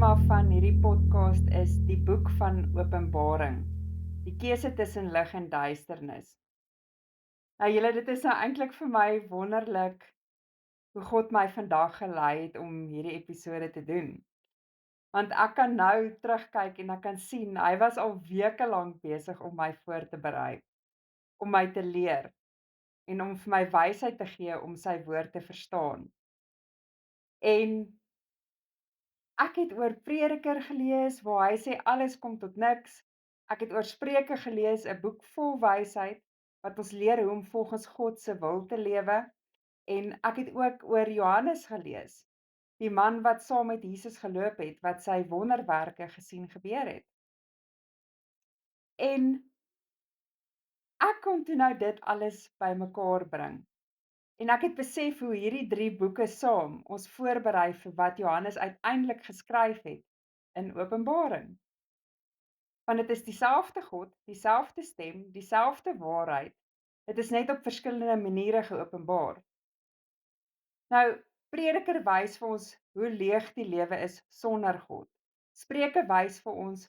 tema van hierdie podcast is die boek van Openbaring. Die keuse tussen lig en duisternis. Nou julle, dit is nou eintlik vir my wonderlik hoe God my vandag gelei het om hierdie episode te doen. Want ek kan nou terugkyk en ek kan sien hy was al weke lank besig om my voor te berei, om my te leer en om vir my wysheid te gee om sy woord te verstaan. En ek het oor Prediker gelees waar hy sê alles kom tot niks. Ek het oor Spreuke gelees, 'n boek vol wysheid wat ons leer hoe om volgens God se wil te lewe. En ek het ook oor Johannes gelees, die man wat saam met Jesus geloop het, wat sy wonderwerke gesien gebeur het. En ek kon toe nou dit alles bymekaar bring. En ek het besef hoe hierdie 3 boeke saam ons voorberei vir wat Johannes uiteindelik geskryf het in Openbaring. Want dit is dieselfde God, dieselfde stem, dieselfde waarheid. Dit is net op verskillende maniere geopenbaar. Nou, Prediker wys vir ons hoe leeg die lewe is sonder God. Spreuke wys vir ons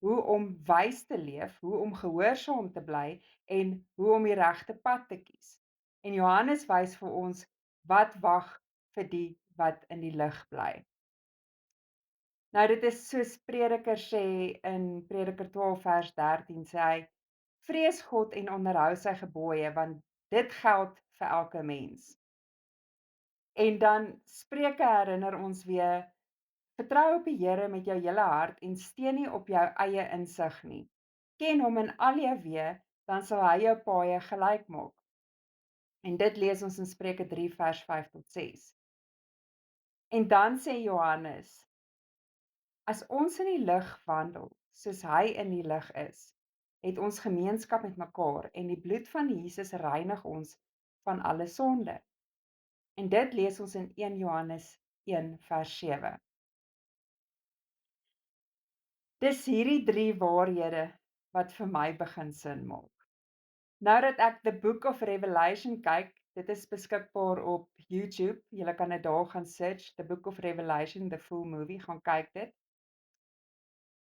hoe om wys te leef, hoe om gehoorsaam te bly en hoe om die regte pad te kies. En Johannes wys vir ons wat wag vir die wat in die lig bly. Nou dit is soos Prediker sê in Prediker 12 vers 13 sê hy: Vrees God en onderhou sy gebooie, want dit geld vir elke mens. En dan Spreuke herinner ons weer: Vertrou op die Here met jou hele hart en steun nie op jou eie insig nie. Ken hom in al jou weë, dan sal hy jou paaie gelyk maak. En dit lees ons in Spreuke 3 vers 5 tot 6. En dan sê Johannes: As ons in die lig wandel, soos hy in die lig is, het ons gemeenskap met mekaar en die bloed van Jesus reinig ons van alle sonde. En dit lees ons in 1 Johannes 1 vers 7. Dis hierdie 3 waarhede wat vir my begin sin maak. Nou dat ek The Book of Revelation kyk, dit is beskikbaar op YouTube, julle kan dit daar gaan search, The Book of Revelation, the full movie, gaan kyk dit.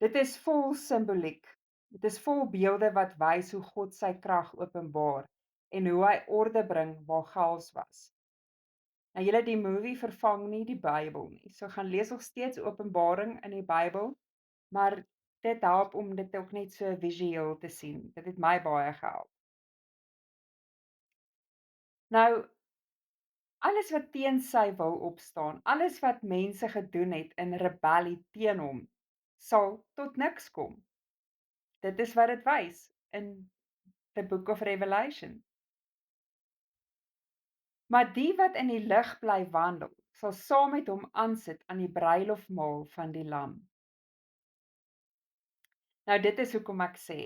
Dit is vol simboliek. Dit is vol beelde wat wys hoe God sy krag openbaar en hoe hy orde bring waar chaos was. Nou julle, die movie vervang nie die Bybel nie. So gaan lees nog steeds Openbaring in die Bybel, maar dit help om dit ook net so visueel te sien. Dit het my baie gehelp. Nou, alles wat teen sy wil opstaan, alles wat mense gedoen het in rebellie teen hom, sal tot niks kom. Dit is wat dit wys in The Book of Revelation. Maar die wat in die lig bly wandel, sal saam met hom aansit aan die bruilofmaal van die Lam. Nou dit is hoekom ek sê,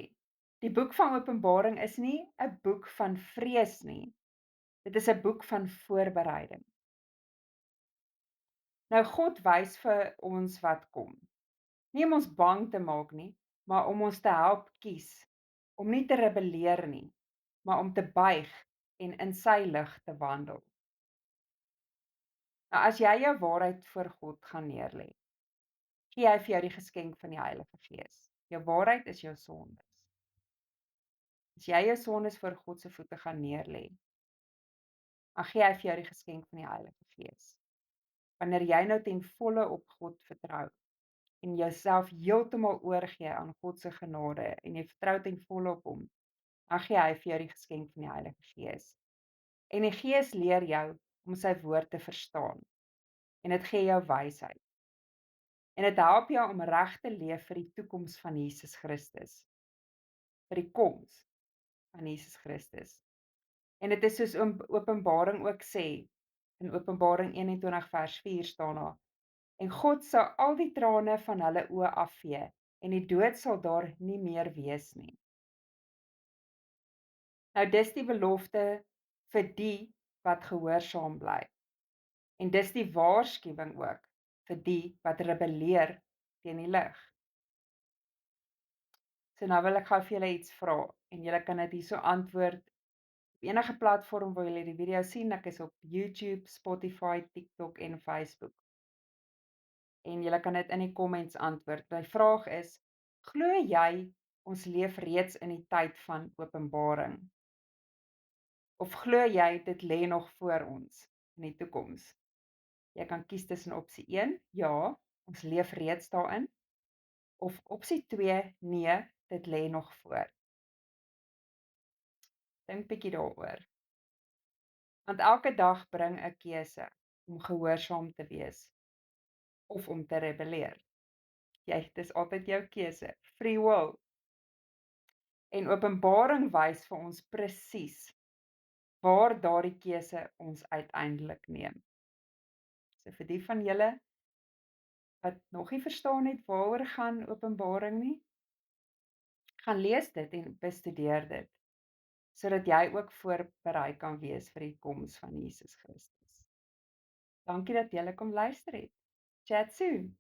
die boek van Openbaring is nie 'n boek van vrees nie. Dit is 'n boek van voorbereiding. Nou God wys vir ons wat kom. Nie om ons bang te maak nie, maar om ons te help kies, om nie te rebelleer nie, maar om te buig en in sy lig te wandel. Nou as jy jou waarheid voor God gaan neerlê, gee hy vir jou die geskenk van die Heilige Gees. Jou waarheid is jou sondes. As jy jou sondes voor God se voete gaan neerlê, dan gee hy vir jou die geskenk van die Heilige Gees. Wanneer jy nou ten volle op God vertrou en jouself heeltemal oorgee aan God se genade en jy vertrou ten volle op hom, dan gee hy vir jou die geskenk van die Heilige Gees. En die Gees leer jou om sy woord te verstaan. En dit gee jou wysheid. En dit help jou om reg te leef vir die toekoms van Jesus Christus. Vir die koms van Jesus Christus. En dit is soos Openbaring ook sê, in Openbaring 21 vers 4 staan daar: En God sal al die trane van hulle oë afvee, en die dood sal daar nie meer wees nie. Nou dis die belofte vir die wat gehoorsaam bly. En dis die waarskuwing ook vir die wat rebelleer teen die lig. So nou wil ek gou vir julle iets vra en julle kan dit hierso antwoord op enige platform waar julle die video sien. Ek is op YouTube, Spotify, TikTok en Facebook. en julle kan dit in die comments antwoord. My vraag is: glo jy ons leef reeds in die tyd van Openbaring? Of glo jy dit lê nog voor ons in die toekoms? Jy kan kies tussen opsie 1, ja, ons leef reeds daarin, of opsie 2, nee, dit lê nog voor. Dink bietjie daaroor. Want elke dag bring 'n keuse om gehoorsaam te wees of om te rebelleer. Dis altyd jou keuse, free will. En Openbaring wys vir ons presies waar daardie keuse ons uiteindelik neem. So vir die van julle wat nog nie verstaan het waaroor gaan Openbaring nie, gaan lees dit en bestudeer dit, sodat jy ook voorberei kan wees vir die koms van Jesus Christus. Dankie dat julle kom luister het. Chat soon.